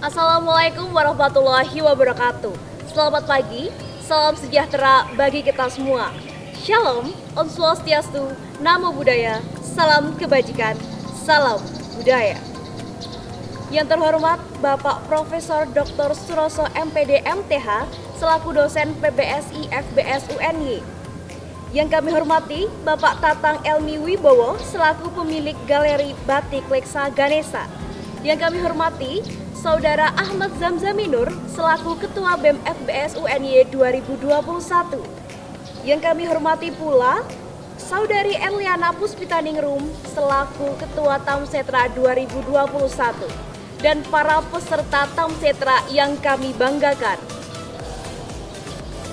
Assalamualaikum warahmatullahi wabarakatuh. Selamat pagi, salam sejahtera bagi kita semua. Shalom, Om Swastiastu, Namo Buddhaya, salam kebajikan, salam budaya. Yang terhormat Bapak Profesor Dr. Suroso MPD MTH selaku dosen PBSI FBS UNY. Yang kami hormati Bapak Tatang Elmi Wibowo selaku pemilik Galeri Batik Leksa Ganesha. Yang kami hormati Saudara Ahmad Zamzaminur selaku Ketua BEM FBS UNY 2021. Yang kami hormati pula Saudari Erliana Puspitaningrum selaku Ketua Tamsetra 2021 dan para peserta Tamsetra yang kami banggakan.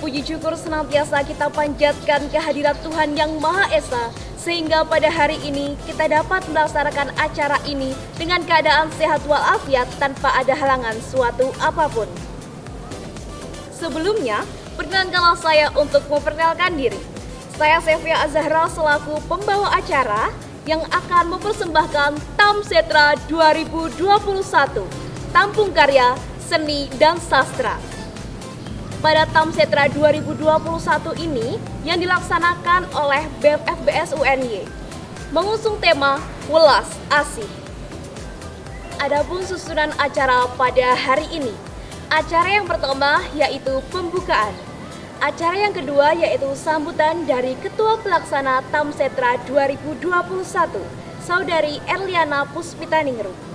Puji syukur senantiasa kita panjatkan kehadirat Tuhan Yang Maha Esa sehingga pada hari ini kita dapat melaksanakan acara ini dengan keadaan sehat walafiat tanpa ada halangan suatu apapun. Sebelumnya, perkenankanlah saya untuk memperkenalkan diri. Saya Sevia Azahra selaku pembawa acara yang akan mempersembahkan Tamsetra 2021, Tampung Karya, Seni dan Sastra. Pada Tamsetra 2021 ini yang dilaksanakan oleh BEM FBS UNY mengusung tema Welas Asih. Adapun susunan acara pada hari ini, acara yang pertama yaitu pembukaan. Acara yang kedua yaitu sambutan dari Ketua Pelaksana Tamsetra 2021, Saudari Erliana Puspitaningrum.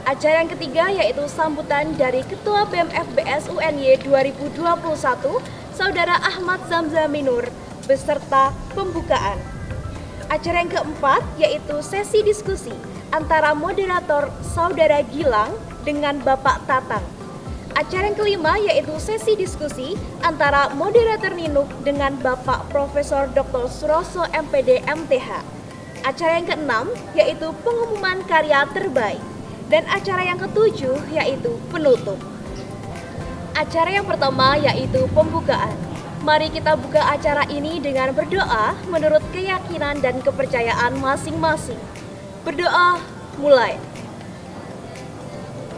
Acara yang ketiga yaitu sambutan dari Ketua BEM FBS UNY 2021, Saudara Ahmad Zamzaminur, beserta pembukaan. Acara yang keempat yaitu sesi diskusi antara moderator Saudara Gilang dengan Bapak Tatang. Acara yang kelima yaitu sesi diskusi antara moderator Ninuk dengan Bapak Profesor Dr. Suroso MPD MTH. Acara yang keenam yaitu pengumuman karya terbaik. Dan acara yang ketujuh yaitu penutup. Acara yang pertama yaitu pembukaan. Mari kita buka acara ini dengan berdoa menurut keyakinan dan kepercayaan masing-masing. Berdoa mulai.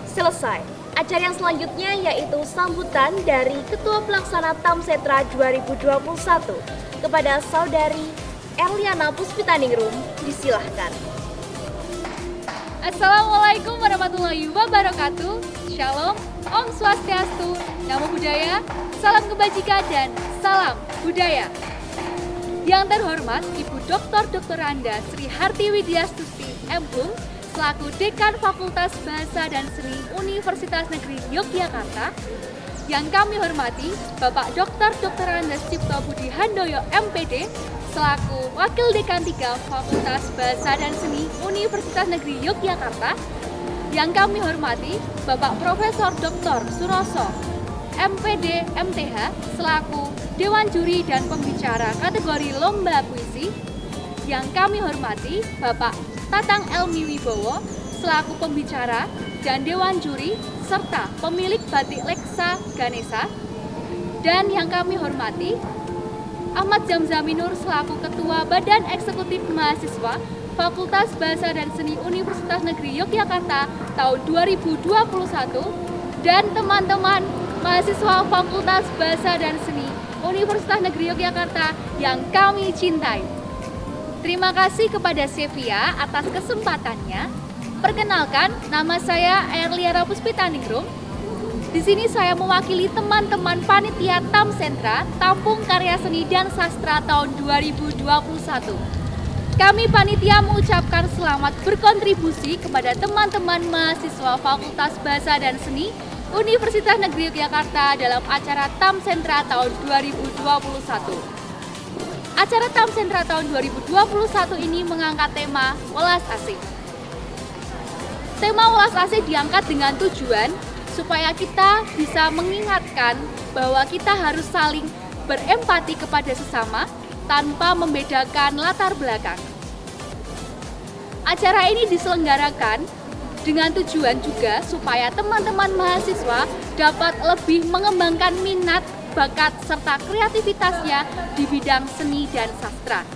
Selesai. Acara yang selanjutnya yaitu sambutan dari Ketua Pelaksana Tamsetra 2021 kepada Saudari Erliana Puspitaningrum. Disilahkan. Assalamualaikum warahmatullahi wabarakatuh. Shalom, Om Swastiastu, Namo Buddhaya, salam kebajikan dan salam budaya. Yang terhormat Ibu Dr. Anda Sri Harti Widyastuti M.Hum selaku Dekan Fakultas Bahasa dan Seni Universitas Negeri Yogyakarta. Yang kami hormati Bapak Dr. Anda Cipto Budi Handoyo MPD selaku Wakil Dekan 3 Fakultas Bahasa dan Seni Universitas Negeri Yogyakarta. Yang kami hormati Bapak Profesor Dr. Suroso MPD MTH selaku Dewan Juri dan Pembicara kategori Lomba Puisi. Yang kami hormati Bapak Tatang Elmi Wibowo selaku Pembicara dan Dewan Juri serta pemilik Batik Leksa Ganesha. Dan yang kami hormati Ahmad Zamzaminur selaku Ketua Badan Eksekutif Mahasiswa Fakultas Bahasa dan Seni Universitas Negeri Yogyakarta tahun 2021 dan teman-teman mahasiswa Fakultas Bahasa dan Seni Universitas Negeri Yogyakarta yang kami cintai. Terima kasih kepada Sevia atas kesempatannya. Perkenalkan, nama saya Erliana Puspitaningrum. Di sini saya mewakili teman-teman panitia Tamsetra, Tampung Karya Seni dan Sastra tahun 2021. Kami panitia mengucapkan selamat berkontribusi kepada teman-teman mahasiswa Fakultas Bahasa dan Seni Universitas Negeri Yogyakarta dalam acara Tamsetra tahun 2021. Acara Tamsetra tahun 2021 ini mengangkat tema Welas Asih. Tema Welas Asih diangkat dengan tujuan supaya kita bisa mengingatkan bahwa kita harus saling berempati kepada sesama tanpa membedakan latar belakang. Acara ini diselenggarakan dengan tujuan juga supaya teman-teman mahasiswa dapat lebih mengembangkan minat, bakat, serta kreativitasnya di bidang seni dan sastra.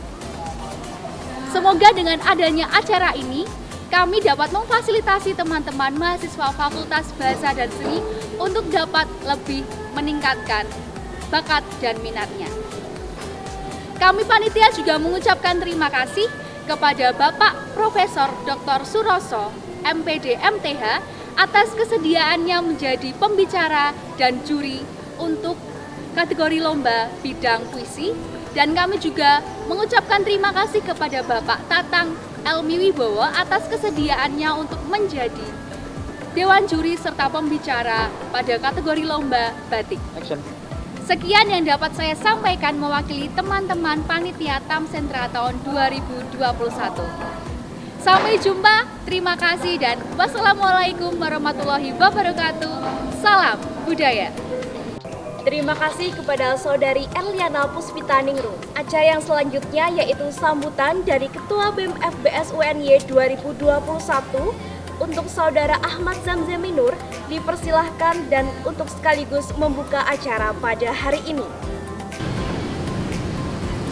Semoga dengan adanya acara ini kami dapat memfasilitasi teman-teman mahasiswa Fakultas Bahasa dan Seni untuk dapat lebih meningkatkan bakat dan minatnya. Kami panitia juga mengucapkan terima kasih kepada Bapak Profesor Dr. Suroso, MPD MTH, atas kesediaannya menjadi pembicara dan juri untuk kategori lomba bidang puisi. Dan kami juga mengucapkan terima kasih kepada Bapak Tatang Elmi Wibowo atas kesediaannya untuk menjadi Dewan Juri serta pembicara pada kategori lomba batik. Action. Sekian yang dapat saya sampaikan mewakili teman-teman panitia TAM Sentra tahun 2021. Sampai jumpa, terima kasih dan wassalamualaikum warahmatullahi wabarakatuh. Salam budaya. Terima kasih kepada Saudari Erliana Puspitaningrum. Acara yang selanjutnya yaitu sambutan dari Ketua BEM FBS UNY 2021 untuk Saudara Ahmad Zamzaminur dipersilahkan dan untuk sekaligus membuka acara pada hari ini.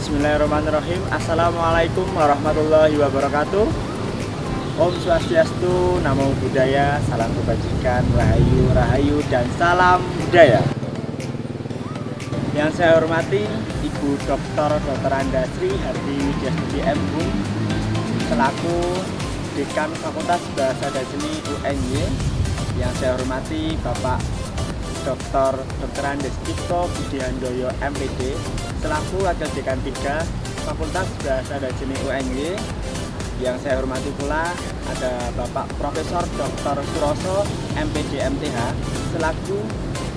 Bismillahirrahmanirrahim. Assalamualaikum warahmatullahi wabarakatuh. Om Swastiastu, Namo Buddhaya, salam kebajikan, rahayu, rahayu, dan salam budaya. Yang saya hormati Ibu Dr. Andasri Hardi Widyastudi M.Hum selaku Dekan Fakultas Bahasa dan Seni UNY. Yang saya hormati Bapak Dr. Andes Cipto Budihandoyo MPD selaku Wakil Dekan 3 Fakultas Bahasa dan Seni UNY. Yang saya hormati pula ada Bapak Profesor Dr. Suroso MPD MTH selaku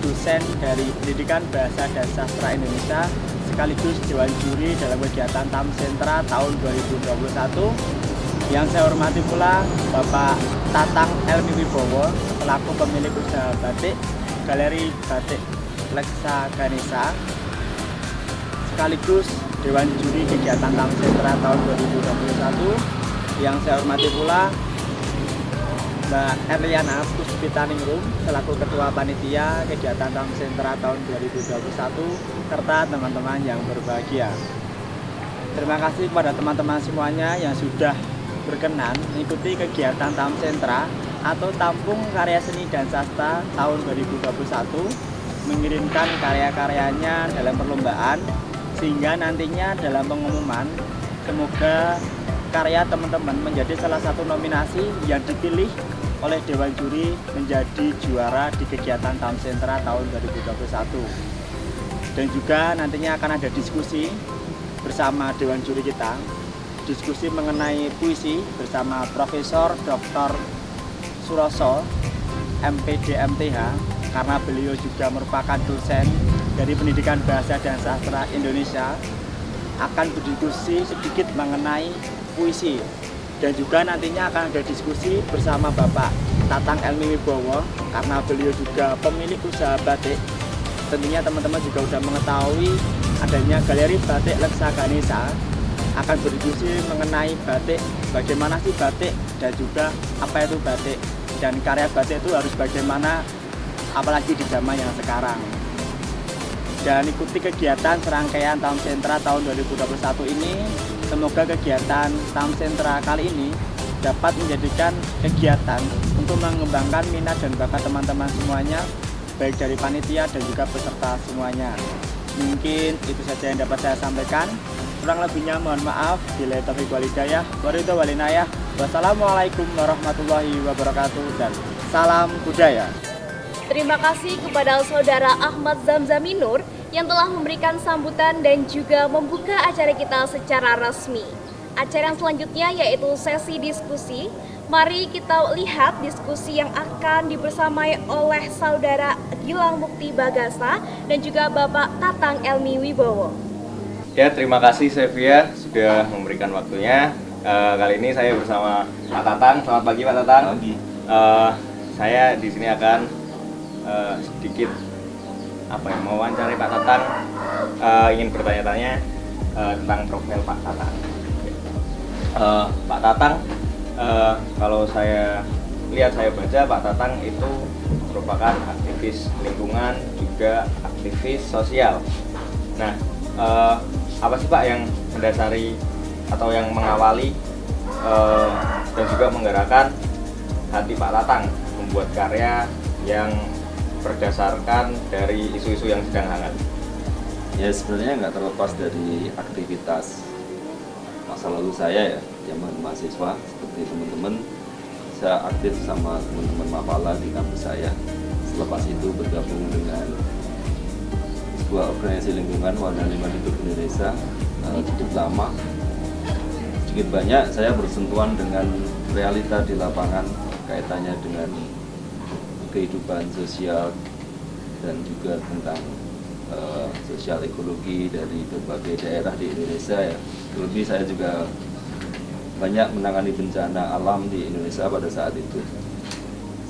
dosen dari Pendidikan Bahasa dan Sastra Indonesia sekaligus Dewan Juri dalam kegiatan TAM Sentra tahun 2021. Yang saya hormati pula Bapak Tatang Elmi Wibowo selaku pemilik usaha batik Galeri Batik Leksa Ganesha sekaligus Dewan Juri kegiatan TAM Sentra tahun 2021. Yang saya hormati pula Mbak Erliana Puspitaningrum selaku Ketua Panitia kegiatan TAM Sentra tahun 2021 serta teman-teman yang berbahagia. Terima kasih kepada teman-teman semuanya yang sudah berkenan mengikuti kegiatan TAM Sentra atau Tampung Karya Seni dan Sastra tahun 2021, mengirimkan karya-karyanya dalam perlombaan sehingga nantinya dalam pengumuman semoga karya teman-teman menjadi salah satu nominasi yang dipilih oleh Dewan Juri menjadi juara di kegiatan TAM Sentra tahun 2021. Dan juga nantinya akan ada diskusi bersama Dewan Juri kita, diskusi mengenai puisi bersama Profesor Dr. Suroso MPD MTH karena beliau juga merupakan dosen dari Pendidikan Bahasa dan Sastra Indonesia, akan berdiskusi sedikit mengenai puisi. Dan juga nantinya akan ada diskusi bersama Bapak Tatang Elmi Wibowo karena beliau juga pemilik usaha batik. Tentunya teman-teman juga sudah mengetahui adanya Galeri Batik Leksa Ganesha, akan berdiskusi mengenai batik, bagaimana sih batik dan juga apa itu batik dan karya batik itu harus bagaimana apalagi di zaman yang sekarang. Dan ikuti kegiatan serangkaian TAM Sentra tahun 2021 ini. Semoga kegiatan TAM Sentra kali ini dapat menjadikan kegiatan untuk mengembangkan minat dan bakat teman-teman semuanya, baik dari panitia dan juga peserta semuanya. Mungkin itu saja yang dapat saya sampaikan. Kurang lebihnya mohon maaf. Bila taufiq wal hidayah, waridho walinayah. Wassalamualaikum warahmatullahi wabarakatuh dan salam budaya. Terima kasih kepada Saudara Ahmad Zamzaminur yang telah memberikan sambutan dan juga membuka acara kita secara resmi. Acara yang selanjutnya yaitu sesi diskusi. Mari kita lihat diskusi yang akan dibersamai oleh Saudara Gilang Mukti Bagasa dan juga Bapak Tatang Elmi Wibowo. Ya, terima kasih Sevia sudah memberikan waktunya. Kali ini saya bersama Pak Tatang. Selamat pagi Pak Tatang. Pagi. Saya di sini akan sedikit mewawancari Pak Tatang, ingin bertanya-tanya tentang profil Pak Tatang. Pak Tatang, kalau saya lihat, saya baca Pak Tatang itu merupakan aktivis lingkungan, juga aktivis sosial. Nah, apa sih Pak yang mendasari atau yang mengawali dan juga menggerakkan hati Pak Tatang membuat karya yang berdasarkan dari isu-isu yang sedang hangat? Ya sebenarnya nggak terlepas dari aktivitas masa lalu saya ya, zaman mahasiswa seperti teman-teman. Saya aktif sama teman-teman Mapala di kampus saya. Selepas itu bergabung dengan sebuah organisasi lingkungan Warna Lingkungan Hidup Indonesia cukup lama. Sedikit banyak saya bersentuhan dengan realita di lapangan kaitannya dengan kehidupan sosial dan juga tentang sosial ekologi dari berbagai daerah di Indonesia ya. Terlebih saya juga banyak menangani bencana alam di Indonesia pada saat itu,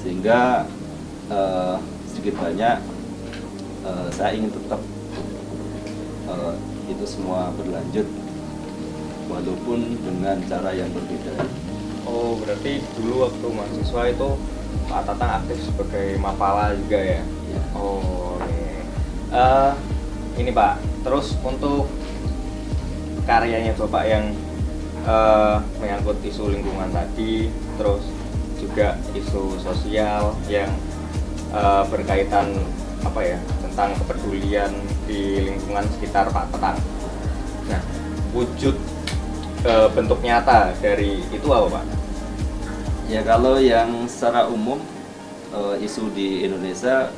sehingga sedikit banyak saya ingin tetap itu semua berlanjut walaupun dengan cara yang berbeda. Oh, berarti dulu waktu mahasiswa itu Pak Tatang aktif sebagai Mapala juga ya? Ya. Oh, oke. Ini Pak, terus untuk karyanya Bapak yang menyangkut isu lingkungan tadi, terus juga isu sosial yang berkaitan apa ya, tentang kepedulian di lingkungan sekitar Pak Tatang. Nah, wujud bentuk nyata dari itu apa Pak? Ya kalau yang secara umum isu di Indonesia,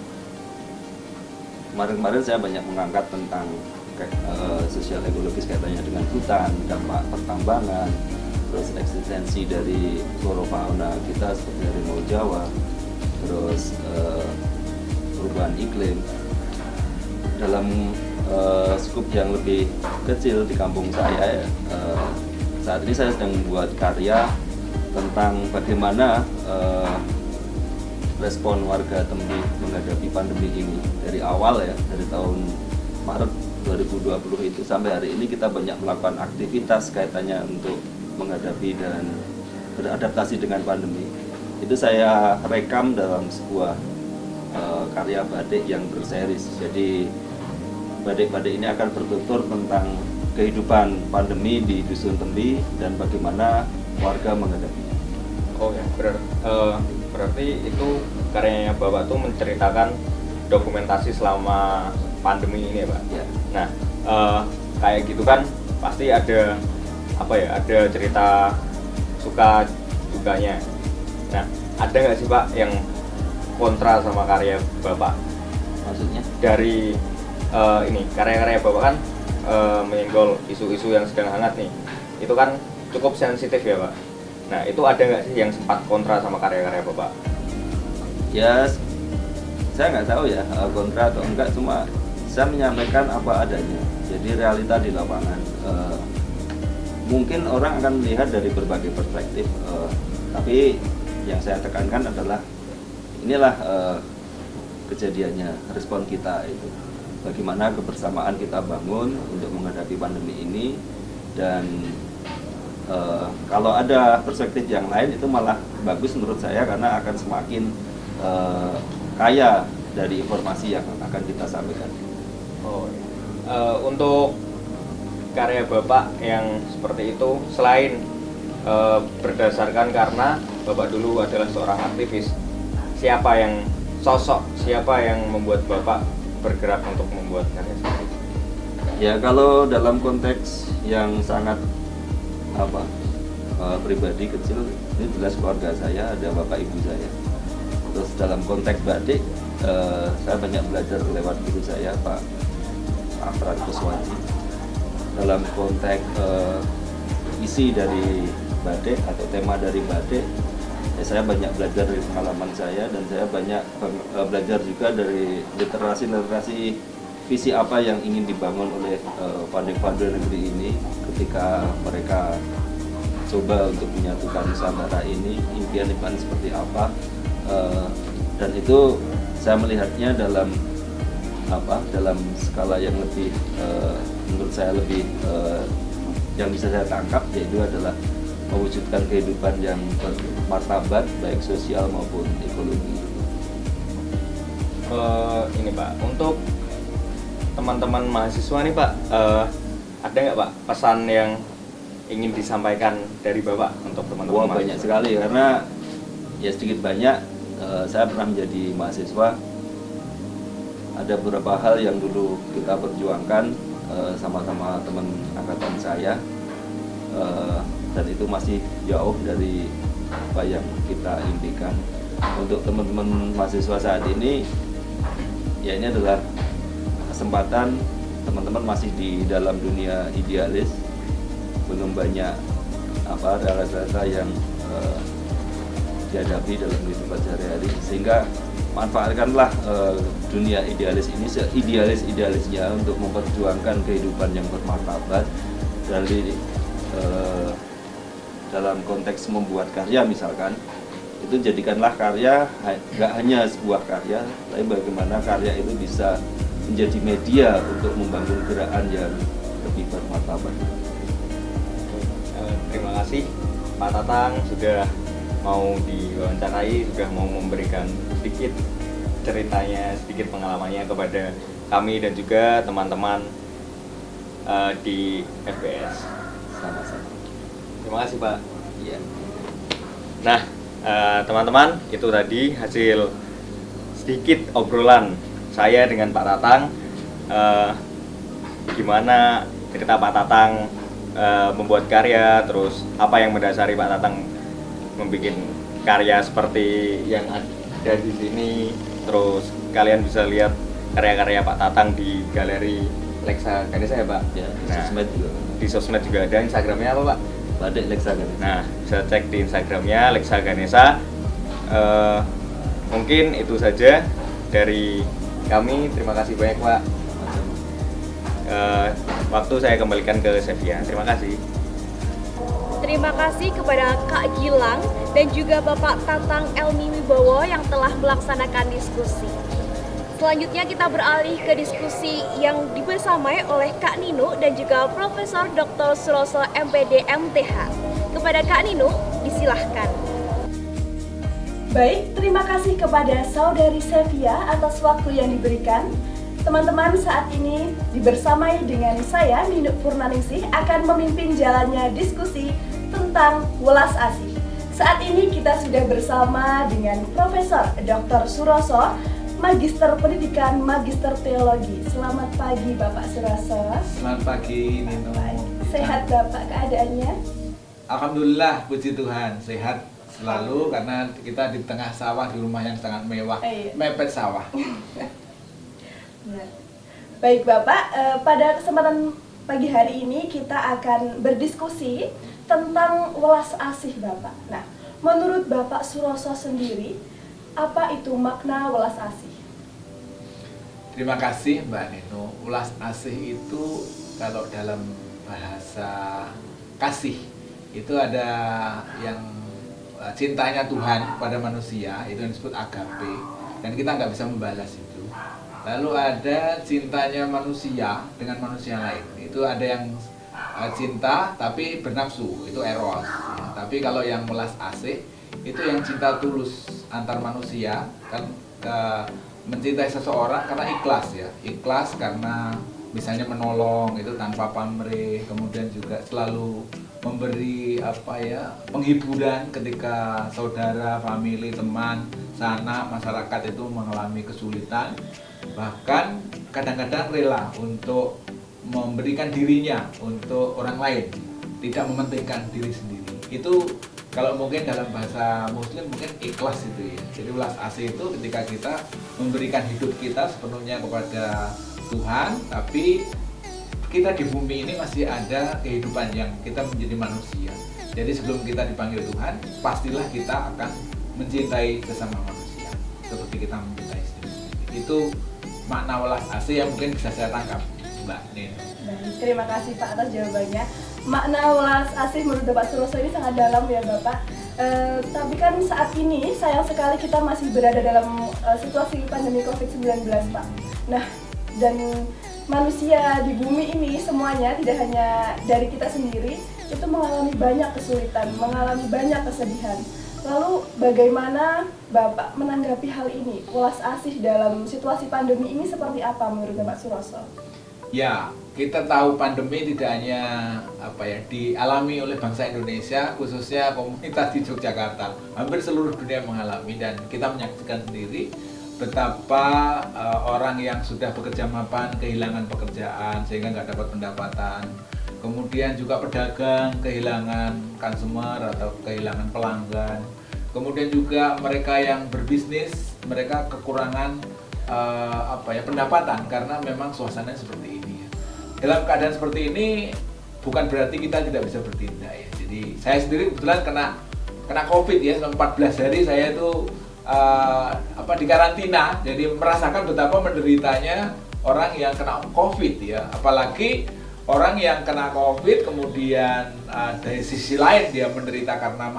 kemarin-kemarin saya banyak mengangkat tentang sosial ekologis kaitannya dengan hutan, dampak pertambangan, terus eksistensi dari flora fauna kita seperti harimau Jawa, terus perubahan iklim. Dalam skup yang lebih kecil di kampung saya, saat ini saya sedang membuat karya tentang bagaimana respon warga Tembi menghadapi pandemi ini dari awal ya, dari tahun Maret 2020 itu sampai hari ini kita banyak melakukan aktivitas kaitannya untuk menghadapi dan beradaptasi dengan pandemi. Itu saya rekam dalam sebuah karya batik yang berseris. Jadi batik-batik ini akan bertutur tentang kehidupan pandemi di Dusun Tembi dan bagaimana warga menghadapinya. Oh ya, berarti itu karyanya Bapak tuh menceritakan dokumentasi selama pandemi ini ya Pak? Ya. Nah, kayak gitu kan pasti ada apa ya, ada cerita suka dukanya. Nah, ada nggak sih Pak yang kontra sama karya Bapak? Maksudnya? Dari ini karya-karya Bapak kan menyenggol isu-isu yang sedang hangat nih. Itu kan cukup sensitif ya Pak. Nah, itu ada nggak sih yang sempat kontra sama karya-karya Bapak? Ya, saya nggak tahu ya kontra atau enggak, cuma saya menyampaikan apa adanya. Jadi realita di lapangan. Mungkin orang akan melihat dari berbagai perspektif, tapi yang saya tekankan adalah inilah kejadiannya, respon kita itu. Bagaimana kebersamaan kita bangun untuk menghadapi pandemi ini, dan kalau ada perspektif yang lain itu malah bagus menurut saya karena akan semakin kaya dari informasi yang akan kita sampaikan. Oh, untuk karya Bapak yang seperti itu, selain berdasarkan karena Bapak dulu adalah seorang aktivis, siapa yang membuat Bapak bergerak untuk membuat karya seperti itu? Ya kalau dalam konteks yang sangat pribadi kecil, ini jelas keluarga saya, ada bapak ibu saya. Terus dalam konteks batik, saya banyak belajar lewat guru saya Pak Afran Kuswaji. Dalam konteks isi dari batik atau tema dari batik, ya saya banyak belajar dari pengalaman saya, dan saya banyak belajar juga dari literasi visi apa yang ingin dibangun oleh pandai-pandai negeri ini ketika mereka coba untuk menyatukan Nusantara ini, impian-impian seperti apa, dan itu saya melihatnya dalam skala yang lebih menurut saya lebih yang bisa saya tangkap, yaitu adalah mewujudkan kehidupan yang bermartabat baik sosial maupun ekologi. Ini Pak, untuk teman-teman mahasiswa nih Pak, ada nggak Pak pesan yang ingin disampaikan dari Bapak untuk teman-teman Wah, mahasiswa? banyak sekali, karena ya sedikit banyak saya pernah menjadi mahasiswa. Ada beberapa hal yang dulu kita perjuangkan sama-sama teman angkatan saya, dan itu masih jauh dari apa yang kita impikan. Untuk teman-teman mahasiswa saat ini, ya ini adalah kesempatan. Teman-teman masih di dalam dunia idealis, belum banyak realita yang dihadapi dalam kehidupan sehari-hari, sehingga manfaatkanlah dunia idealis ini seidealis-idealisnya untuk memperjuangkan kehidupan yang bermartabat dari dalam konteks membuat karya. Misalkan itu jadikanlah karya nggak hanya sebuah karya, tapi bagaimana karya itu bisa menjadi media untuk membangun gerakan yang lebih bermartabat. Terima kasih Pak Tatang sudah mau diwawancarai, sudah mau memberikan sedikit ceritanya, sedikit pengalamannya kepada kami dan juga teman-teman di FBS. Sama-sama. Terima kasih Pak. Iya. Nah, teman-teman, itu tadi hasil sedikit obrolan saya dengan Pak Tatang. Gimana cerita Pak Tatang membuat karya, terus apa yang mendasari Pak Tatang membuat karya seperti yang ada di sini. Terus kalian bisa lihat karya-karya Pak Tatang di galeri Lexa Ganesha ya Pak? Ya, di Nah, sosmed juga. di sosmed juga ada. Instagramnya apa Pak? Badik Lexa Ganesha. Nah, bisa cek di Instagramnya Lexa Ganesha. Mungkin itu saja dari kami. Terima kasih banyak Pak. Waktu saya kembalikan ke Sevia. Terima kasih. Terima kasih kepada Kak Gilang dan juga Bapak Tatang Elmi Wibowo yang telah melaksanakan diskusi. Selanjutnya kita beralih ke diskusi yang dibersamai oleh Kak Nino dan juga Profesor Dr. Suroso MPD MTH. Kepada Kak Nino, disilahkan. Baik, terima kasih kepada Saudari Sevia atas waktu yang diberikan. Teman-teman, saat ini dibersamai dengan saya, Nino Purnaningsih, akan memimpin jalannya diskusi tentang welas asih. Saat ini kita sudah bersama dengan Profesor Dr. Suroso, Magister Pendidikan, Magister Teologi. Selamat pagi Bapak Suroso. Selamat pagi Nino. Sehat Bapak keadaannya? Alhamdulillah, puji Tuhan, sehat selalu karena kita di tengah sawah di rumah yang sangat mewah, Iya. mepet sawah. Baik Bapak, pada kesempatan pagi hari ini kita akan berdiskusi tentang welas asih Bapak. Nah, menurut Bapak Suroso sendiri, apa itu makna welas asih? Terima kasih Mbak Nino. Welas asih itu kalau dalam bahasa kasih itu ada yang cintanya Tuhan pada manusia, itu yang disebut agape, dan kita nggak bisa membalas itu. Lalu ada cintanya manusia dengan manusia lain, itu ada yang cinta tapi bernafsu, itu eros ya. Tapi kalau yang welas asih itu yang cinta tulus antar manusia, kan mencintai seseorang karena ikhlas ya, ikhlas karena misalnya menolong itu tanpa pamrih, kemudian juga selalu memberi penghiburan ketika saudara, famili, teman, sanak, masyarakat itu mengalami kesulitan. Bahkan kadang-kadang rela untuk memberikan dirinya untuk orang lain, tidak mementingkan diri sendiri. Itu kalau mungkin dalam bahasa Muslim mungkin ikhlas itu ya. Jadi welas asih itu ketika kita memberikan hidup kita sepenuhnya kepada Tuhan, tapi kita di bumi ini masih ada kehidupan yang kita menjadi manusia. Jadi sebelum kita dipanggil Tuhan, pastilah kita akan mencintai sesama manusia seperti kita mencintai istri. Itu makna welas asih yang mungkin bisa saya tangkap, Mbak Nino. Baik, terima kasih Pak atas jawabannya. Makna welas asih menurut Bapak Suroso ini sangat dalam ya Bapak. Tapi kan saat ini sayang sekali kita masih berada dalam situasi pandemi COVID-19 Pak. Nah, dan manusia di bumi ini semuanya, tidak hanya dari kita sendiri, itu mengalami banyak kesulitan, mengalami banyak kesedihan. Lalu bagaimana Bapak menanggapi hal ini? Welas asih dalam situasi pandemi ini seperti apa menurut Bapak Suroso? Ya, kita tahu pandemi tidak hanya dialami oleh bangsa Indonesia, khususnya komunitas di Yogyakarta. Hampir seluruh dunia mengalami, dan kita menyaksikan sendiri betapa orang yang sudah bekerja mapan kehilangan pekerjaan sehingga nggak dapat pendapatan. Kemudian juga pedagang kehilangan consumer atau kehilangan pelanggan. Kemudian juga mereka yang berbisnis, mereka kekurangan pendapatan karena memang suasananya seperti ini. Dalam keadaan seperti ini bukan berarti kita tidak bisa bertindak ya. Jadi saya sendiri kebetulan kena COVID ya, selama 14 hari saya itu di karantina. Jadi merasakan betapa menderitanya orang yang kena COVID ya. Apalagi orang yang kena COVID kemudian dari sisi lain dia menderita karena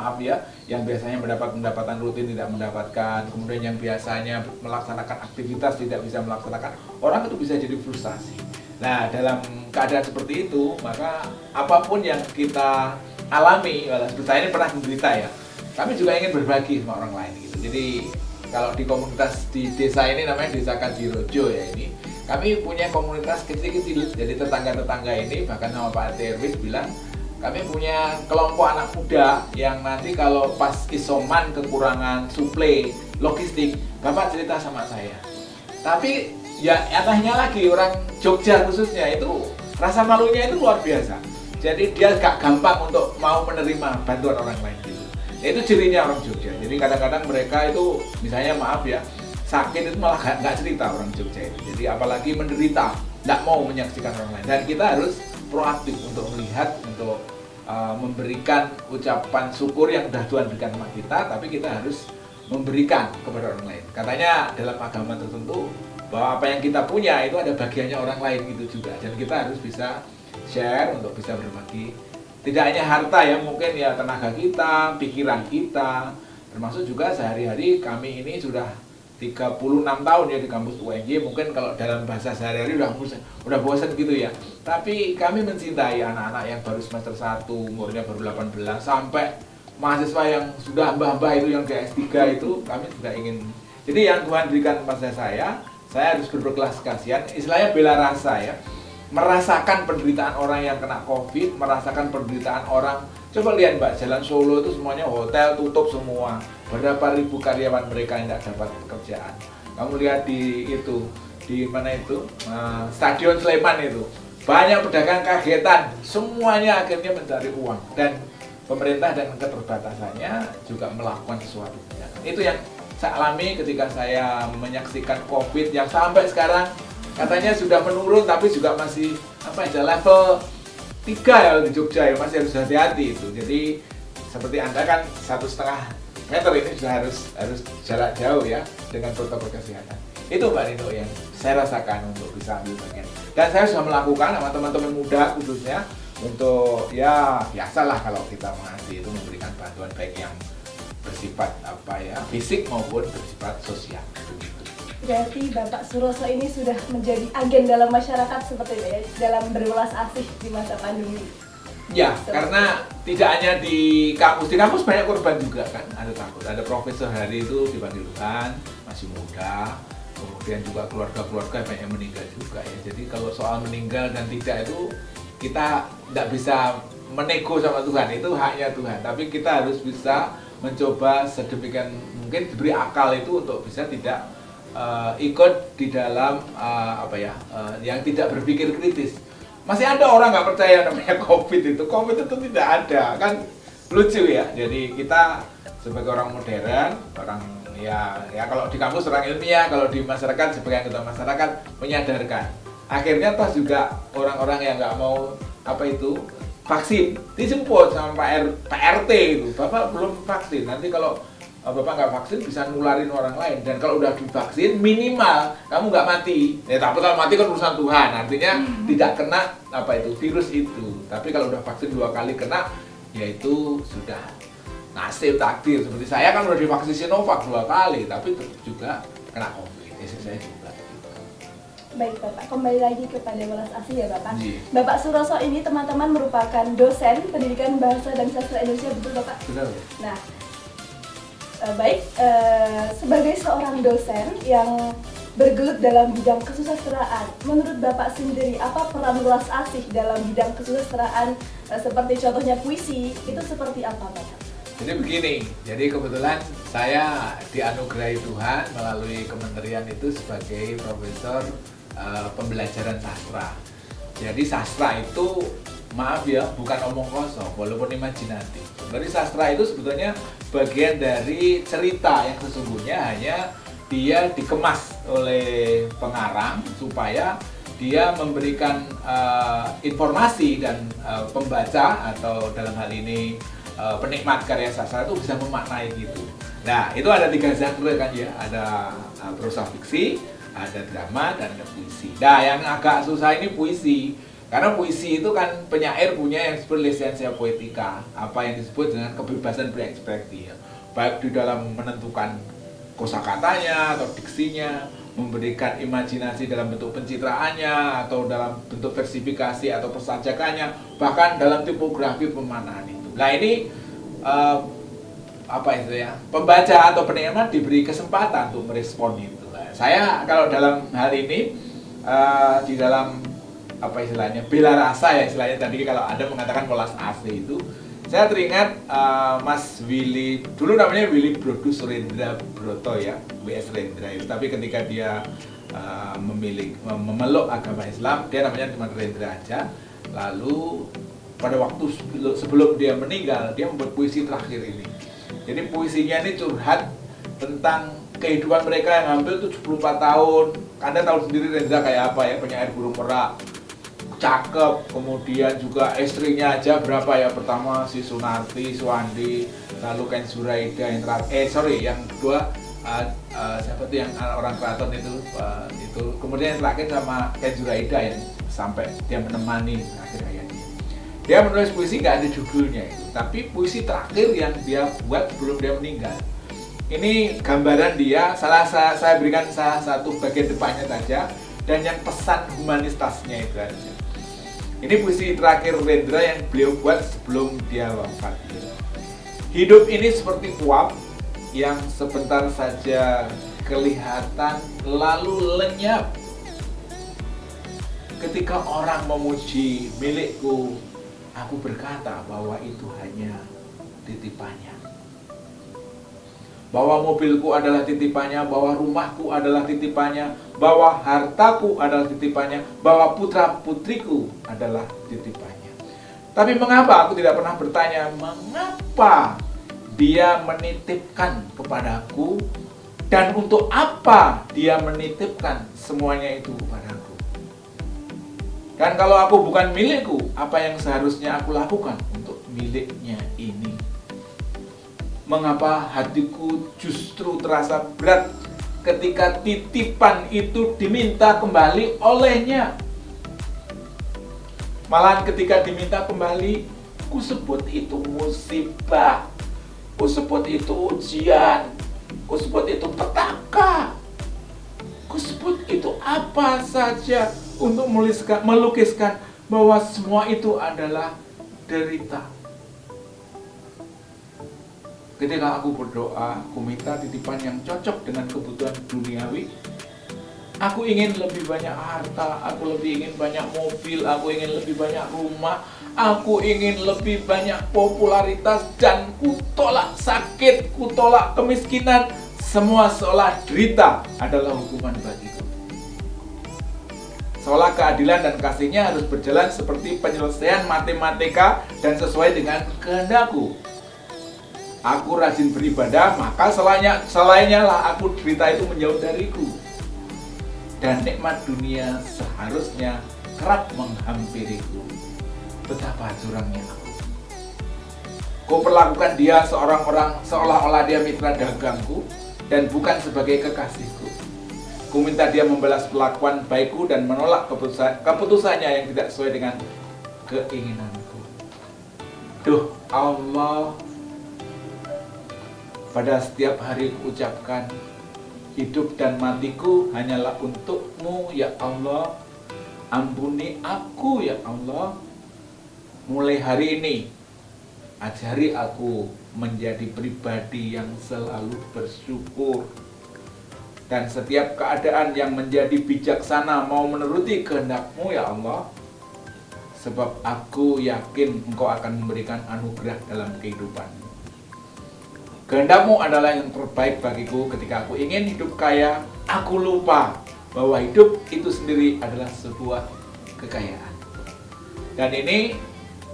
yang biasanya mendapat pendapatan rutin tidak mendapatkan, kemudian yang biasanya melaksanakan aktivitas tidak bisa melaksanakan, orang itu bisa jadi frustasi. Nah, dalam keadaan seperti itu, maka apapun yang kita alami, saya ini pernah menderita ya, kami juga ingin berbagi sama orang lain gitu. Jadi kalau di komunitas di desa ini namanya Desa Kadirojo ya ini, kami punya komunitas kecil-kecil, jadi tetangga-tetangga ini bahkan sama Pak RT RW bilang kami punya kelompok anak muda yang nanti kalau pas isoman kekurangan suplai logistik, Bapak cerita sama saya. Tapi ya nyatanya lagi orang Jogja khususnya itu rasa malunya itu luar biasa. Jadi dia gak gampang untuk mau menerima bantuan orang lain gitu. Itu cirinya orang Jogja. Jadi kadang-kadang mereka itu misalnya sakit itu malah nggak cerita orang Jogja itu. Jadi apalagi menderita, nggak mau menyaksikan orang lain. Dan kita harus proaktif untuk melihat, untuk memberikan ucapan syukur yang sudah Tuhan berikan sama kita, tapi kita harus memberikan kepada orang lain. Katanya dalam agama tertentu bahwa apa yang kita punya itu ada bagiannya orang lain gitu juga. Dan kita harus bisa share untuk bisa berbagi. Tidak hanya harta ya, mungkin ya tenaga kita, pikiran kita, termasuk juga sehari-hari kami ini sudah 36 tahun ya di kampus UNJ, mungkin kalau dalam bahasa sehari-hari udah bosan gitu ya. Tapi kami mencintai anak-anak yang baru semester 1, umurnya baru 18, sampai mahasiswa yang sudah mbah-mbah itu yang di S3 itu, kami juga ingin. Jadi yang Tuhan berikan pada saya harus berbelas kasihan, istilahnya bela rasa ya. Merasakan penderitaan orang yang kena COVID, merasakan penderitaan orang. Coba lihat Mbak, Jalan Solo itu semuanya hotel tutup semua. Berapa ribu karyawan mereka yang tidak dapat pekerjaan. Kamu lihat di mana itu, Stadion Sleman itu. Banyak pedagang kagetan, semuanya akhirnya mencari uang. Dan pemerintah dan keterbatasannya juga melakukan sesuatu. Itu yang saya alami ketika saya menyaksikan COVID yang sampai sekarang katanya sudah menurun, tapi juga masih level 3 ya di Jogja ya, masih harus hati-hati itu. Jadi seperti Anda kan 1,5 meter ini sudah harus jarak jauh ya dengan protokol kesehatan. Itu Mbak Nino yang saya rasakan untuk bisa ambil bagian. Dan saya sudah melakukan sama teman-teman muda khususnya untuk ya biasalah kalau kita mengasih itu memberikan bantuan baik yang bersifat fisik maupun bersifat sosial. Berarti Bapak Suroso ini sudah menjadi agen dalam masyarakat seperti itu ya, dalam berwelas asih di masa pandemi. Ya, karena tidak hanya di kampus banyak korban juga kan, ada takut. Ada Profesor Hari itu dipanggil Tuhan, masih muda, kemudian juga keluarga-keluarga banyak yang meninggal juga ya. Jadi kalau soal meninggal dan tidak itu kita tidak bisa menego sama Tuhan, itu haknya Tuhan. Tapi kita harus bisa mencoba sedemikian mungkin diberi akal itu untuk bisa tidak ikut di dalam yang tidak berpikir kritis. Masih ada orang nggak percaya namanya COVID itu tidak ada, kan lucu ya. Jadi kita sebagai orang modern, orang ya kalau di kampus orang ilmiah, kalau di masyarakat sebagai anggota masyarakat menyadarkan. Akhirnya toh juga orang-orang yang nggak mau vaksin dijemput sama Pak RT itu, Bapak belum vaksin, nanti kalau Bapak nggak vaksin bisa nularin orang lain. Dan kalau udah divaksin minimal kamu nggak mati. Ya tapi kalau mati kan urusan Tuhan. Artinya tidak kena virus itu. Tapi kalau udah vaksin 2 kali kena, yaitu sudah nasib takdir. Seperti saya kan udah divaksin Sinovac 2 kali, tapi juga kena COVID. Istri saya juga. Baik Bapak, kembali lagi kepada welas asih ya Bapak. Iya. Bapak Suroso ini teman-teman merupakan dosen pendidikan bahasa dan sastra Indonesia, betul Bapak? Betul. Nah, sebagai seorang dosen yang bergelut dalam bidang kesusastraan. Menurut Bapak sendiri, apa peran Welas Asih dalam bidang kesusastraan seperti contohnya puisi, itu seperti apa Bapak? Jadi begini, jadi kebetulan saya dianugerahi Tuhan melalui kementerian itu sebagai profesor pembelajaran sastra. Jadi sastra itu, maaf ya, bukan omong kosong, walaupun imajinatif. Jadi sastra itu sebetulnya bagian dari cerita yang sesungguhnya hanya dia dikemas oleh pengarang supaya dia memberikan informasi dan pembaca atau dalam hal ini penikmat karya sastra itu bisa memaknai gitu. Nah, itu ada 3 genre kan ya, ada prosa fiksi, ada drama, dan ada puisi. Nah, yang agak susah ini puisi. Karena puisi itu kan penyair punya yang disebut lisensia poetica, apa yang disebut dengan kebebasan berekspresi ya. Baik di dalam menentukan kosakatanya atau diksinya, memberikan imajinasi dalam bentuk pencitraannya atau dalam bentuk versifikasi atau persajakannya, bahkan dalam tipografi pemanaan itu. Nah, ini apa itu ya, pembaca atau penikmat diberi kesempatan untuk merespon itu. Nah, saya kalau dalam hal ini di dalam apa istilahnya, bela rasa ya istilahnya, tadi kalau Anda mengatakan Welas Asih itu, saya teringat Mas Willy, dulu namanya Willy Brodus Rendra Broto ya, WS Rendra itu, tapi ketika dia memeluk agama Islam, dia namanya cuma Rendra aja. Lalu pada waktu sebelum dia meninggal, dia membuat puisi terakhir ini. Jadi puisinya ini curhat tentang kehidupan mereka yang hampir 74 tahun. Anda tahu sendiri Rendra kayak apa ya, penyair burung merak, cakep, kemudian juga istrinya aja berapa ya, pertama si Sunarti, Suwandi, lalu Ken Zuraida yang terakhir, yang kedua siapa tuh yang orang Keraton itu, kemudian yang terakhir sama Ken Zuraida yang sampai dia menemani akhir hayatnya. Dia menulis puisi nggak ada judulnya itu, tapi puisi terakhir yang dia buat sebelum dia meninggal. Ini gambaran dia, saya berikan salah satu bagian depannya saja, dan yang pesan humanitasnya itu aja. Ini puisi terakhir Rendra yang beliau buat sebelum dia wafat. Hidup ini seperti uap yang sebentar saja kelihatan lalu lenyap. Ketika orang memuji milikku, aku berkata bahwa itu hanya titipannya. Bahwa mobilku adalah titipannya, bahwa rumahku adalah titipannya, bahwa hartaku adalah titipannya, bahwa putra-putriku adalah titipannya. Tapi mengapa aku tidak pernah bertanya, mengapa dia menitipkan kepadaku, dan untuk apa dia menitipkan semuanya itu kepadaku? Dan kalau aku bukan milikku, apa yang seharusnya aku lakukan untuk miliknya ini? Mengapa hatiku justru terasa berat ketika titipan itu diminta kembali olehnya? Malahan ketika diminta kembali, ku sebut itu musibah, ku sebut itu ujian, ku sebut itu petaka, ku sebut itu apa saja untuk melukiskan bahwa semua itu adalah derita. Ketika aku berdoa, aku minta titipan yang cocok dengan kebutuhan duniawi. Aku ingin lebih banyak harta, aku lebih ingin banyak mobil, aku ingin lebih banyak rumah, aku ingin lebih banyak popularitas, dan kutolak sakit, kutolak kemiskinan. Semua seolah derita adalah hukuman bagiku. Seolah keadilan dan kasihnya harus berjalan seperti penyelesaian matematika dan sesuai dengan kehendakku. Aku rajin beribadah, maka selainnya lah aku derita itu menjauh dariku. Dan nikmat dunia seharusnya kerap menghampiriku. Betapa curangnya aku. Ku perlakukan dia seolah-olah dia mitra dagangku dan bukan sebagai kekasihku. Ku minta dia membalas perlakuan baikku dan menolak keputusannya yang tidak sesuai dengan keinginanku. Duh Allah, pada setiap hari ku ucapkan, hidup dan matiku hanyalah untukmu ya Allah. Ampuni aku ya Allah. Mulai hari ini, ajari aku menjadi pribadi yang selalu bersyukur. dan setiap keadaan yang menjadi bijaksana mau menuruti kehendak-Mu ya Allah. Sebab aku yakin Engkau akan memberikan anugerah dalam kehidupan. Kehendak-Mu adalah yang terbaik bagiku. Ketika aku ingin hidup kaya, aku lupa bahwa hidup itu sendiri adalah sebuah kekayaan. Dan ini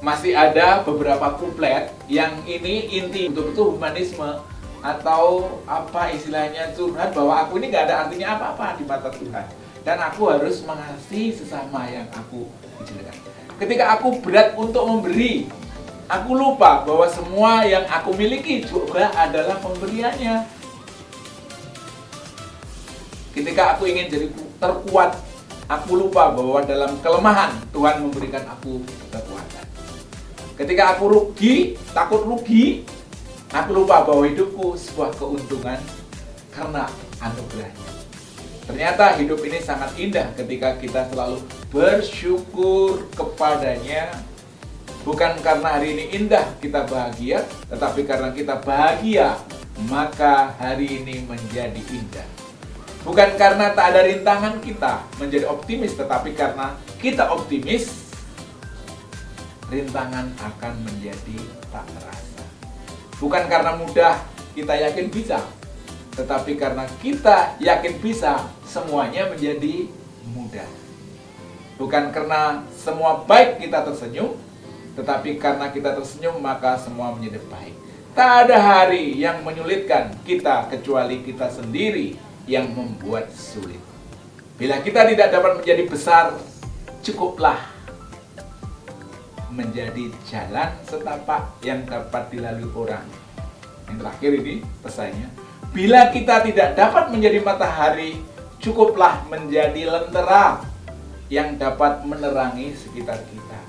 masih ada beberapa kuplet yang ini inti betul-betul humanisme, atau apa istilahnya, curhat bahwa aku ini gak ada artinya apa-apa di mata Tuhan. Dan aku harus mengasihi sesama yang aku ijinkan. Ketika aku berat untuk memberi, aku lupa bahwa semua yang aku miliki juga adalah pemberiannya. Ketika aku ingin jadi terkuat, aku lupa bahwa dalam kelemahan Tuhan memberikan aku kekuatan. Ketika aku rugi, takut rugi, aku lupa bahwa hidupku sebuah keuntungan karena anugerahnya. Ternyata hidup ini sangat indah ketika kita selalu bersyukur kepadanya. Bukan karena hari ini indah kita bahagia, tetapi karena kita bahagia, maka hari ini menjadi indah. Bukan karena tak ada rintangan kita menjadi optimis, tetapi karena kita optimis, rintangan akan menjadi tak terasa. Bukan karena mudah kita yakin bisa, tetapi karena kita yakin bisa, semuanya menjadi mudah. Bukan karena semua baik kita tersenyum, tetapi karena kita tersenyum maka semua menjadi baik. Tak ada hari yang menyulitkan kita kecuali kita sendiri yang membuat sulit. Bila kita tidak dapat menjadi besar, cukuplah menjadi jalan setapak yang dapat dilalui orang. Yang terakhir ini pesannya. Bila kita tidak dapat menjadi matahari, cukuplah menjadi lentera yang dapat menerangi sekitar kita.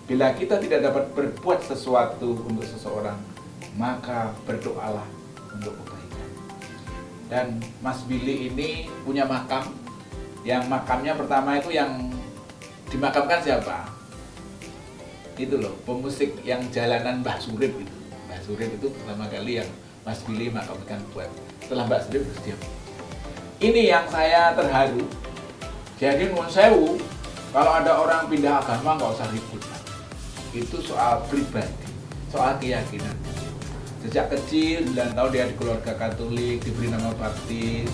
Bila kita tidak dapat berbuat sesuatu untuk seseorang, maka berdoalah untuk kebaikan. Dan Mas Billy ini punya makam. Yang makamnya pertama itu yang dimakamkan siapa? Itu loh, pemusik yang jalanan Mbah Surip itu. Mbah Surip itu pertama kali yang Mas Billy makamkan buat. Setelah Mbak Surip terus dia. Ini yang saya terharu. Jadi menurut saya, kalau ada orang pindah agama nggak usah ribut. Itu soal pribadi, soal keyakinan. Sejak kecil, 9 tahun dia di keluarga Katolik, diberi nama baptis.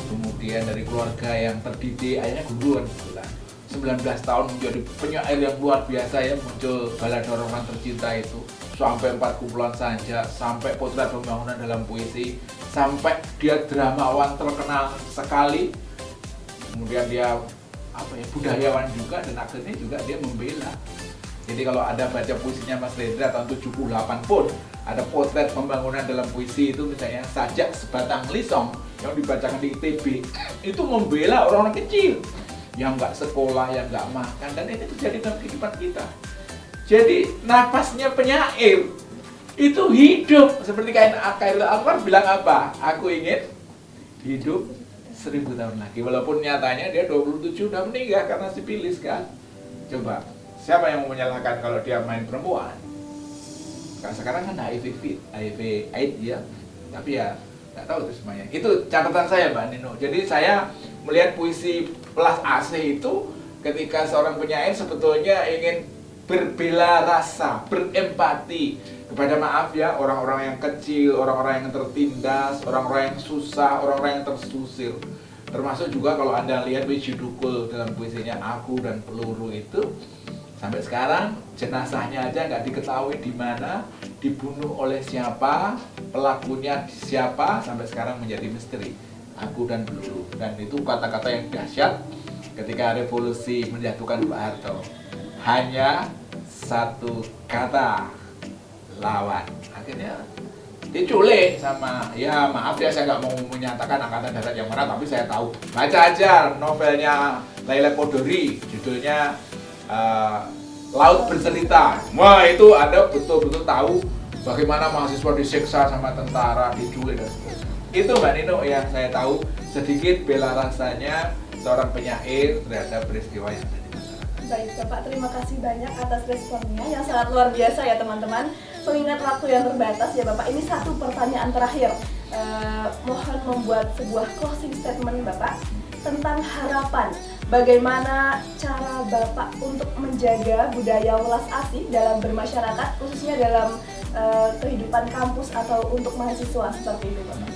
Kemudian dari keluarga yang terdidik, akhirnya guru kan. 19 tahun menjadi penyair yang luar biasa ya, muncul balada orang tercinta itu. Sampai 4 kumpulan saja, sampai potret pembangunan dalam puisi, sampai dia dramawan terkenal sekali. Kemudian dia budayawan juga, dan akhirnya juga dia membela. Jadi kalau ada baca puisinya Mas Rendra tahun 78 pun ada potret pembangunan dalam puisi itu, misalnya Sajak Sebatang Lisong yang dibacakan di ITB, itu membela orang-orang kecil yang nggak sekolah, yang nggak makan, dan itu terjadi dalam kehidupan kita. Jadi napasnya penyair itu hidup seperti Khairul Anwar bilang apa? Aku ingin hidup 1000 tahun lagi. Walaupun nyatanya dia 27 udah meninggal karena sipilis kan. Coba, siapa yang mau menyalahkan kalau dia main perempuan? Karena sekarang kan HIV AIDS ya. Tapi ya nggak tahu itu semuanya. Itu catatan saya Mbak Nino. Jadi saya melihat puisi Pelas Asih itu ketika seorang penyair sebetulnya ingin berbela rasa, berempati kepada, maaf ya, orang-orang yang kecil, orang-orang yang tertindas, orang-orang yang susah, orang-orang yang tersusir. Termasuk juga kalau Anda lihat Wiji Dukul dalam puisinya Aku dan Peluru itu, sampai sekarang jenazahnya aja nggak diketahui di mana, dibunuh oleh siapa, pelakunya siapa, sampai sekarang menjadi misteri. Aku dan Peluru. Dan itu kata-kata yang dahsyat ketika revolusi menjatuhkan Pak Harto. Hanya satu kata, lawan. Akhirnya diculik sama, ya maaf ya saya nggak mau menyatakan Angkatan Darat yang mana, tapi saya tahu. Baca aja novelnya Laila Kodori, judulnya Laut Bercerita. Wah, itu Anda betul-betul tahu bagaimana mahasiswa disiksa sama tentara, diculik dan sebagainya. Itu Mbak Nino yang saya tahu sedikit bela rasanya seorang penyair terhadap peristiwa yang terjadi. Baik Bapak, terima kasih banyak atas responnya yang sangat luar biasa ya teman-teman. mengingat waktu yang terbatas ya Bapak, ini satu pertanyaan terakhir. Mohon membuat sebuah closing statement Bapak tentang harapan. Bagaimana cara Bapak untuk menjaga budaya welas asih dalam bermasyarakat, khususnya dalam kehidupan kampus atau untuk mahasiswa seperti itu Bapak?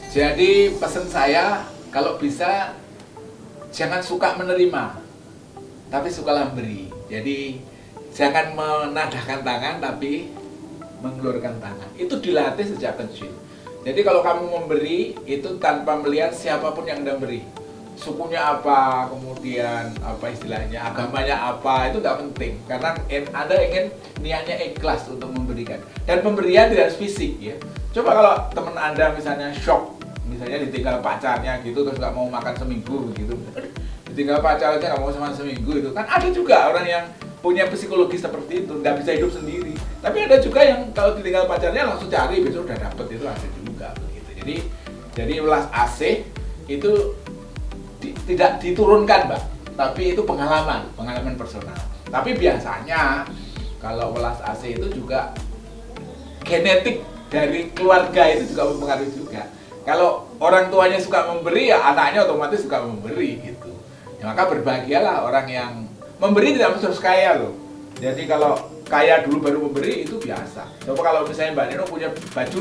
Jadi pesan saya, kalau bisa jangan suka menerima, tapi sukalah memberi. Jadi jangan menadahkan tangan, tapi mengelurkan tangan. Itu dilatih sejak kecil. Jadi kalau kamu memberi, itu tanpa melihat siapapun yang Anda beri. Sukunya apa, kemudian apa istilahnya, agamanya apa, itu nggak penting. Karena Anda ingin niatnya ikhlas untuk memberikan. Dan pemberian tidak harus fisik ya. Coba kalau teman Anda misalnya shock, misalnya ditinggal pacarnya gitu, terus nggak mau makan seminggu gitu. Ditinggal pacarnya nggak mau makan seminggu itu. Kan ada juga orang yang punya psikologi seperti itu, nggak bisa hidup sendiri. Tapi ada juga yang kalau ditinggal pacarnya langsung cari, besok udah dapet, itu ada juga begitu. Jadi welas asih itu tidak diturunkan Mbak, tapi itu pengalaman personal. Tapi biasanya kalau welas asih itu juga genetik dari keluarga, itu juga mempengaruhi juga. Kalau orang tuanya suka memberi, ya anaknya otomatis suka memberi gitu. Ya, maka berbahagialah orang yang memberi, tidak harus kaya loh. Jadi kalau kaya dulu baru memberi itu biasa. Coba kalau misalnya Mbak Nino punya baju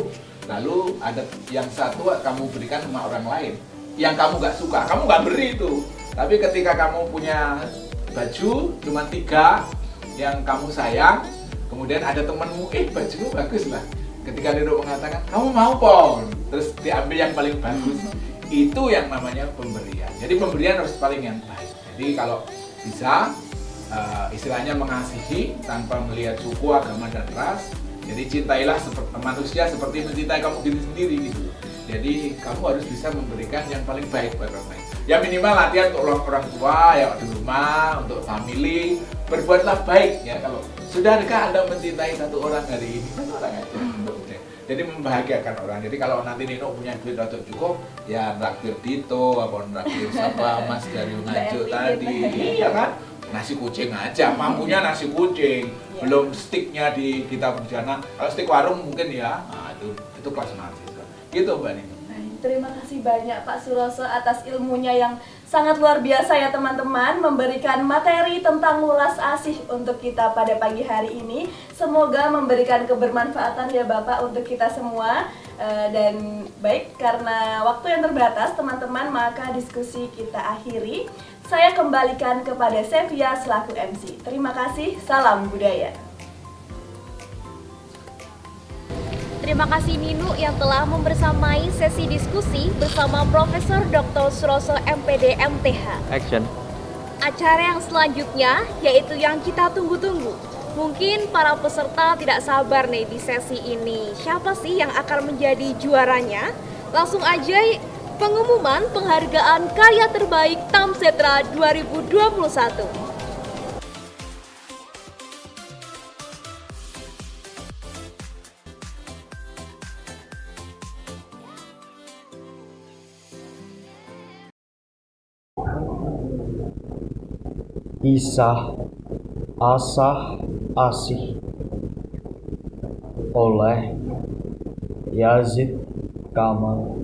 20, lalu ada yang satu kamu berikan sama orang lain yang kamu nggak suka, kamu nggak beri itu. Tapi ketika kamu punya baju cuma 3 yang kamu sayang, kemudian ada temenmu, bajumu bagus lah. Ketika dia mengatakan, kamu mau Pon, terus diambil yang paling bagus, itu yang namanya pemberian. Jadi pemberian harus paling yang baik. Jadi kalau bisa istilahnya mengasihi tanpa melihat suku, agama, dan ras. Jadi cintailah manusia seperti mencintai kamu diri sendiri gitu. Jadi kamu harus bisa memberikan yang paling baik buat orang lain. Ya minimal latihan untuk orang tua yang di rumah, untuk family, berbuatlah baik ya. Kalau sudahkah Anda mencintai satu orang hari ini? Satu orang aja. Jadi membahagiakan orang. Jadi kalau nanti Nino punya duit atau cukup, ya traktir Dito, apa traktir siapa Mas dari Nganjuk tadi, iya kan? Nasi kucing aja, mampunya nasi kucing, belum stiknya di kita bencana. Kalau stik warung mungkin ya, nah, itu kelas mahasiswa. Gitu Mbak Nino. Terima kasih banyak Pak Suroso atas ilmunya yang sangat luar biasa ya teman-teman, memberikan materi tentang welas asih untuk kita pada pagi hari ini. Semoga memberikan kebermanfaatan ya Bapak untuk kita semua. Dan baik, karena waktu yang terbatas teman-teman, maka diskusi kita akhiri. Saya kembalikan kepada Sevia selaku MC. Terima kasih, salam budaya. Terima kasih Ninu yang telah membersamai sesi diskusi bersama Profesor Dr. Suroso MPD MTH. Action. Acara yang selanjutnya yaitu yang kita tunggu-tunggu. Mungkin para peserta tidak sabar nih di sesi ini. Siapa sih yang akan menjadi juaranya? Langsung aja pengumuman penghargaan karya terbaik Tamsetra 2021. Kisah Asah Asih oleh Yazid Kamal.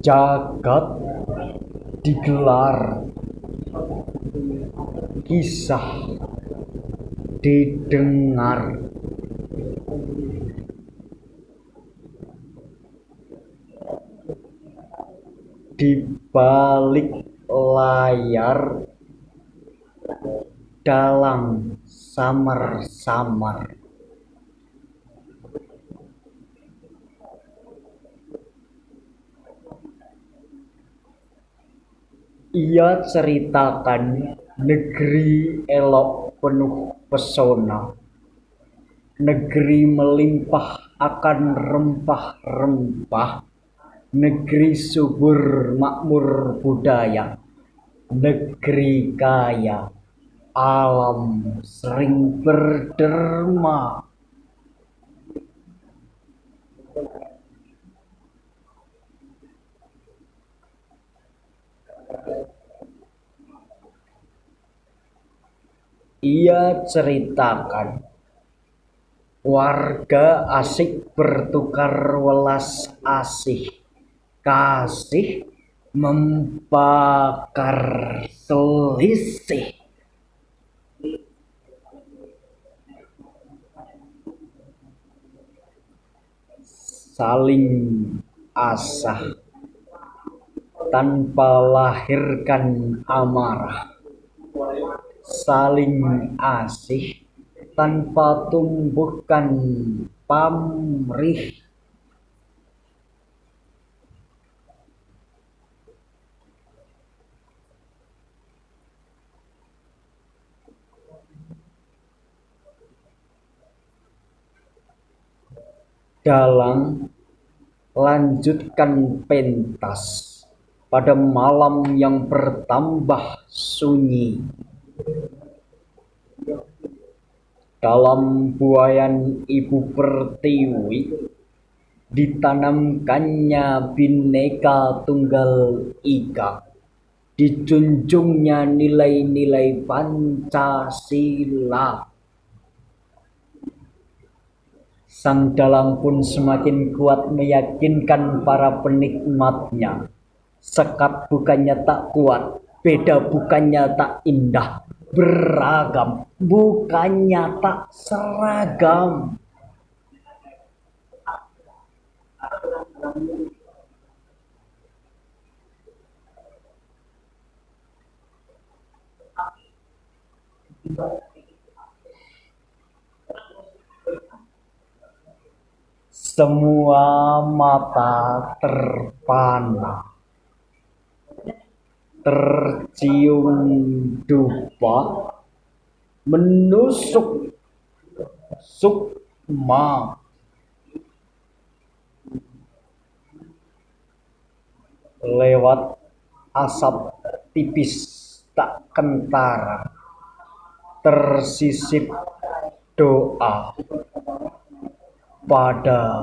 Jagat digelar, kisah didengar. Di balik layar dalang samar-samar. Ia ceritakan negeri elok penuh pesona, negeri melimpah akan rempah-rempah, negeri subur makmur budaya, negeri kaya Alam sering berderma. Ia ceritakan, warga asik bertukar welas asih, kasih membakar selisih. Saling asah tanpa lahirkan amarah, saling asih tanpa tumbuhkan pamrih. Dalang lanjutkan pentas pada malam yang bertambah sunyi. Dalam buayan Ibu Pertiwi ditanamkannya Bhinneka Tunggal Ika, dijunjungnya nilai-nilai Pancasila. Sang dalang pun semakin kuat meyakinkan para penikmatnya. Sekat bukannya tak kuat, beda bukannya tak indah, beragam bukannya tak seragam. Semua mata terpana, tercium dupa, menusuk sukma. Lewat asap tipis tak kentara, tersisip doa pada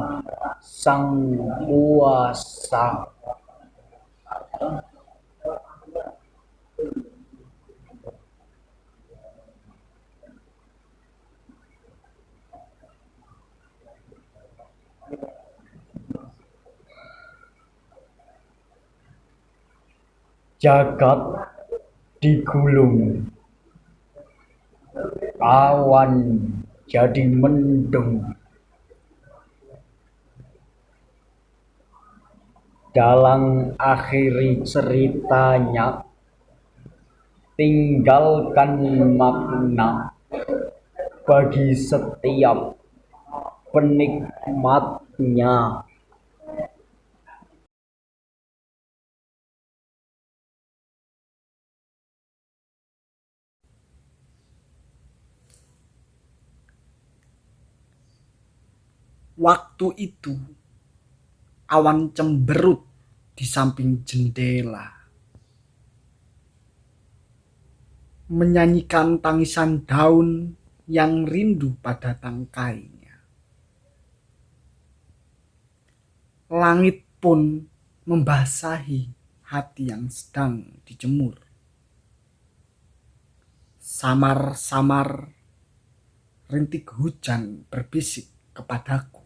Sang Kuasa. Jagat digulung, awan jadi mendung. Dalang akhiri ceritanya, tinggalkan makna bagi setiap penikmatnya. Waktu itu, awan cemberut di samping jendela, menyanyikan tangisan daun yang rindu pada tangkainya. Langit pun membasahi hati yang sedang dijemur. Samar-samar rintik hujan berbisik kepadaku,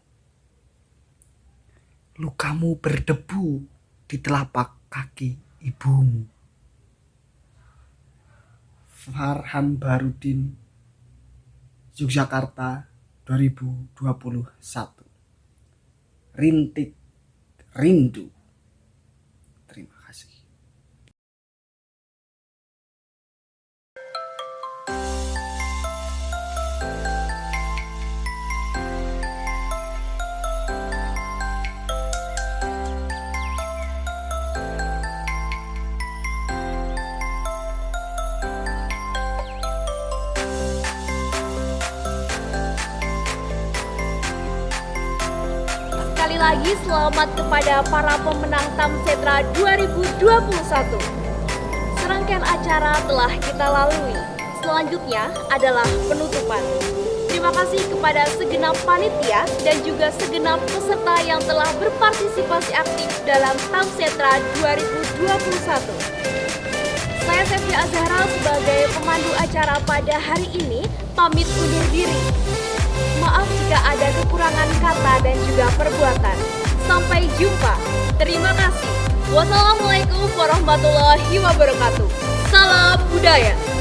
lukamu berdebu di telapak kaki ibumu. Farhan Barudin, Yogyakarta 2021. Rintik rindu. Terima kasih. Sekali lagi selamat kepada para pemenang Tamsetra 2021. Serangkaian acara telah kita lalui. selanjutnya adalah penutupan. Terima kasih kepada segenap panitia dan juga segenap peserta yang telah berpartisipasi aktif dalam Tamsetra 2021. Saya Sevia Azhara sebagai pemandu acara pada hari ini pamit undur diri. Maaf jika ada kekurangan kata dan juga perbuatan. Sampai jumpa. Terima kasih. Wassalamualaikum warahmatullahi wabarakatuh. Salam budaya.